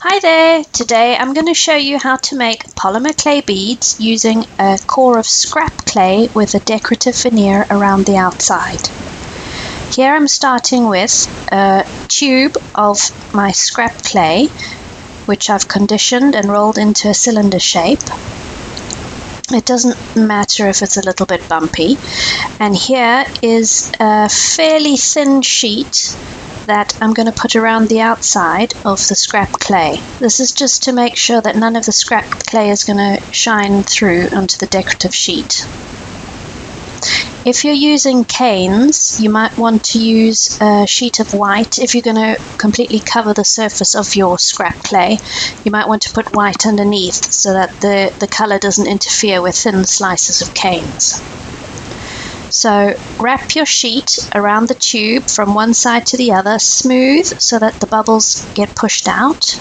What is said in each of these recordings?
Hi there! Today I'm going to show you how to make polymer clay beads using a core of scrap clay with a decorative veneer around the outside. Here I'm starting with a tube of my scrap clay, which I've conditioned and rolled into a cylinder shape. It doesn't matter if it's a little bit bumpy. And here is a fairly thin sheet that I'm going to put around the outside of the scrap clay. This is just to make sure that none of the scrap clay is going to shine through onto the decorative sheet. If you're using canes, you might want to use a sheet of white. If you're going to completely cover the surface of your scrap clay, you might want to put white underneath so that the color doesn't interfere with thin slices of canes. So wrap your sheet around the tube from one side to the other, smooth so that the bubbles get pushed out.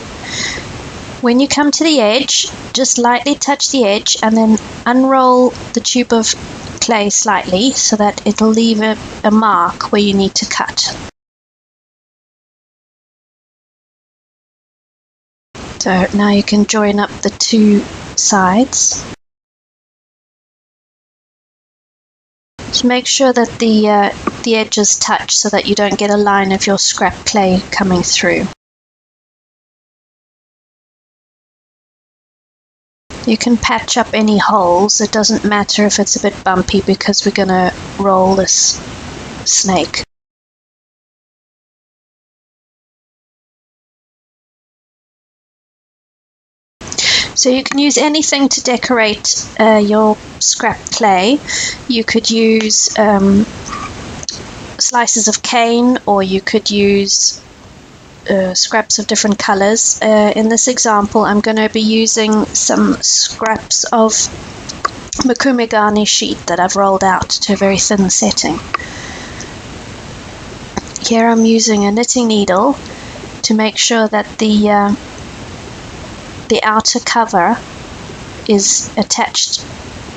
When you come to the edge, just lightly touch the edge and then unroll the tube of clay slightly so that it'll leave a mark where you need to cut. So now you can join up the two sides. So make sure that the edges touch so that you don't get a line of your scrap clay coming through. You can patch up any holes. It doesn't matter if it's a bit bumpy because we're going to roll this snake. So you can use anything to decorate your scrap clay. You could use slices of cane, or you could use scraps of different colors. In this example, I'm going to be using some scraps of mokume gane sheet that I've rolled out to a very thin setting. Here I'm using a knitting needle to make sure that the outer cover is attached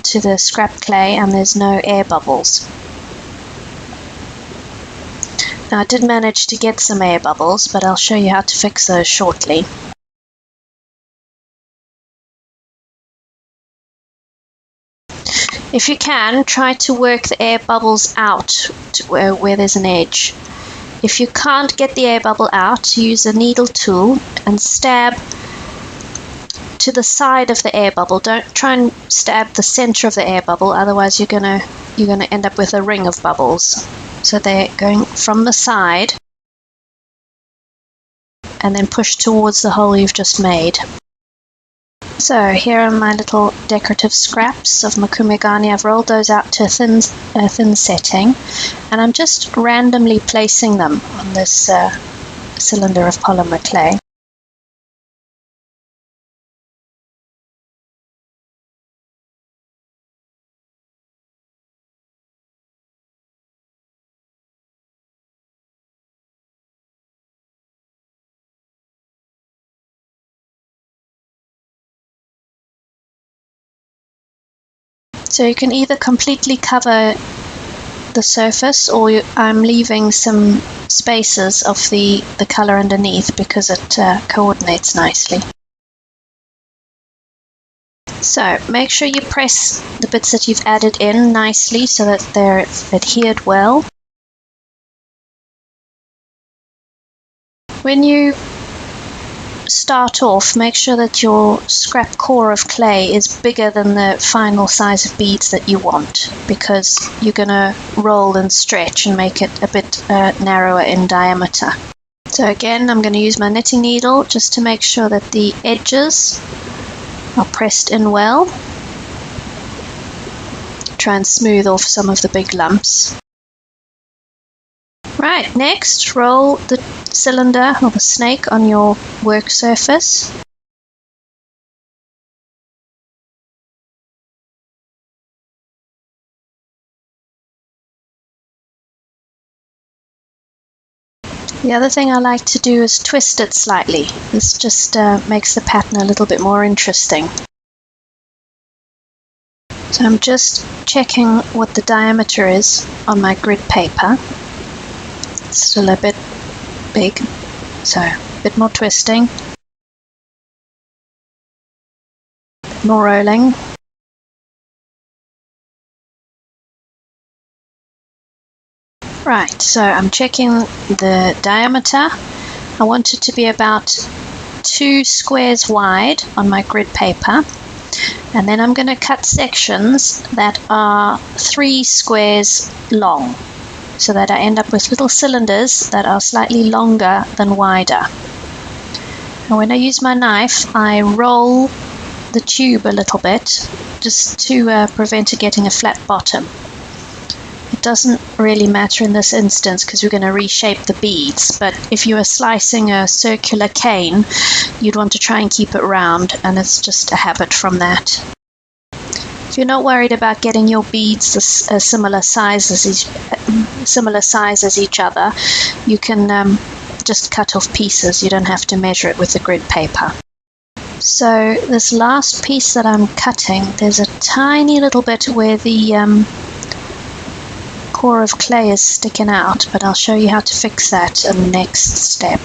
to the scrap clay and there's no air bubbles. Now I did manage to get some air bubbles, but I'll show you how to fix those shortly. If you can, try to work the air bubbles out to where there's an edge. If you can't get the air bubble out, use a needle tool and stab to the side of the air bubble. Don't try and stab the center of the air bubble, otherwise you're gonna end up with a ring of bubbles. So they're going from the side and then push towards the hole you've just made. So here are my little decorative scraps of mokume gane. I've rolled those out to a thin setting, and I'm just randomly placing them on this cylinder of polymer clay. So you can either completely cover the surface, or I'm leaving some spaces of the color underneath because it coordinates nicely. So make sure you press the bits that you've added in nicely so that they're adhered well. When you start off, make sure that your scrap core of clay is bigger than the final size of beads that you want, because you're going to roll and stretch and make it a bit narrower in diameter. So again, I'm going to use my knitting needle just to make sure that the edges are pressed in well. Try and smooth off some of the big lumps. Right, next roll the cylinder or the snake on your work surface. The other thing I like to do is twist it slightly. This just makes the pattern a little bit more interesting. So I'm just checking what the diameter is on my grid paper. It's still a bit big, so a bit more twisting. more rolling. Right, so I'm checking the diameter. I want it to be about 2 squares wide on my grid paper, and then I'm going to cut sections that are 3 squares long, so that I end up with little cylinders that are slightly longer than wider. And when I use my knife, I roll the tube a little bit just to prevent it getting a flat bottom. It doesn't really matter in this instance because we're going to reshape the beads, but if you are slicing a circular cane, you'd want to try and keep it round, and it's just a habit from that. If you're not worried about getting your beads a similar size as each other, you can just cut off pieces. You don't have to measure it with the grid paper. So this last piece that I'm cutting, there's a tiny little bit where the core of clay is sticking out, but I'll show you how to fix that in the next step.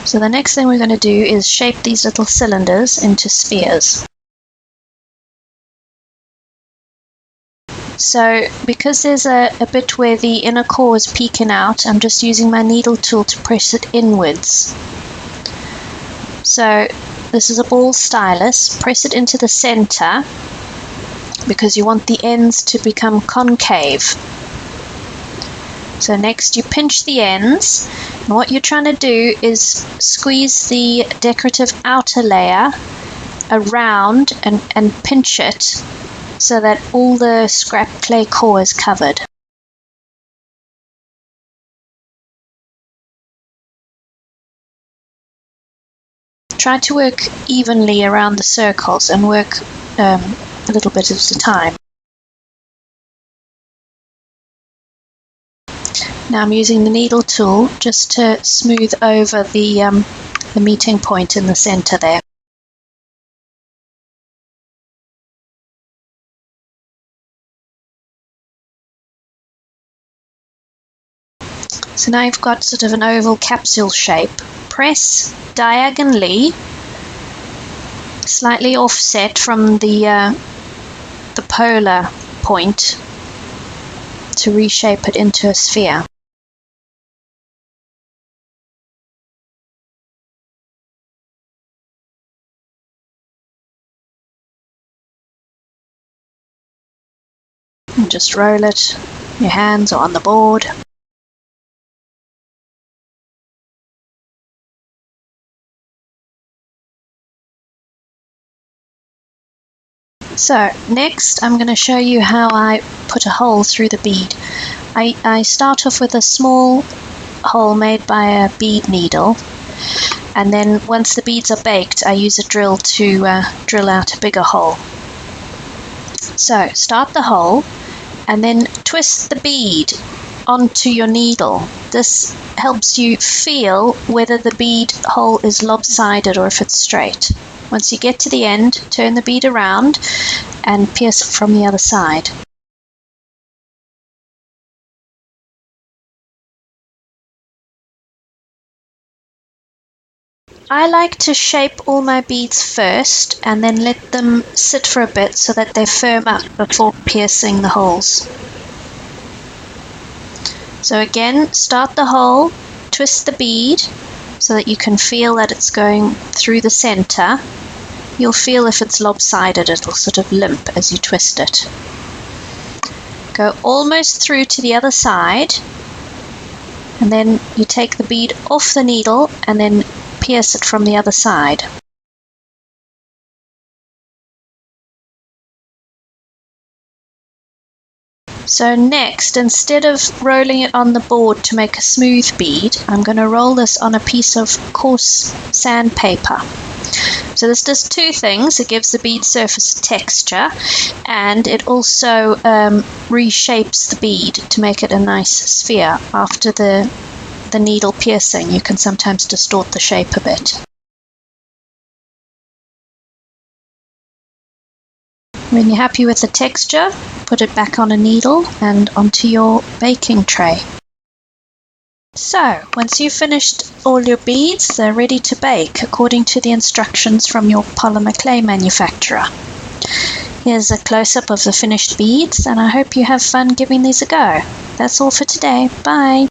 So the next thing we're going to do is shape these little cylinders into spheres. So because there's a bit where the inner core is peeking out, I'm just using my needle tool to press it inwards. So this is a ball stylus. Press it into the center because you want the ends to become concave. So next you pinch the ends, and what you're trying to do is squeeze the decorative outer layer around and pinch it so that all the scrap clay core is covered. Try to work evenly around the circles and work a little bit at a time. Now I'm using the needle tool just to smooth over the meeting point in the center there. So now you've got sort of an oval capsule shape. Press diagonally, slightly offset from the polar point to reshape it into a sphere. And just roll it, your hands or on the board. So next I'm going to show you how I put a hole through the bead. I start off with a small hole made by a bead needle, and then once the beads are baked I use a drill to drill out a bigger hole. So start the hole and then twist the bead onto your needle. This helps you feel whether the bead hole is lopsided or if it's straight. Once you get to the end, turn the bead around and pierce it from the other side. I like to shape all my beads first and then let them sit for a bit so that they firm up before piercing the holes. So again, start the hole, twist the bead so that you can feel that it's going through the center. You'll feel if it's lopsided, it'll sort of limp as you twist it. Go almost through to the other side, and then you take the bead off the needle and then pierce it from the other side. So next, instead of rolling it on the board to make a smooth bead, I'm going to roll this on a piece of coarse sandpaper. So this does two things. It gives the bead surface texture, and it also reshapes the bead to make it a nice sphere. After the needle piercing, you can sometimes distort the shape a bit. When you're happy with the texture, put it back on a needle and onto your baking tray. So, once you've finished all your beads, they're ready to bake according to the instructions from your polymer clay manufacturer. Here's a close-up of the finished beads, and I hope you have fun giving these a go. That's all for today. Bye!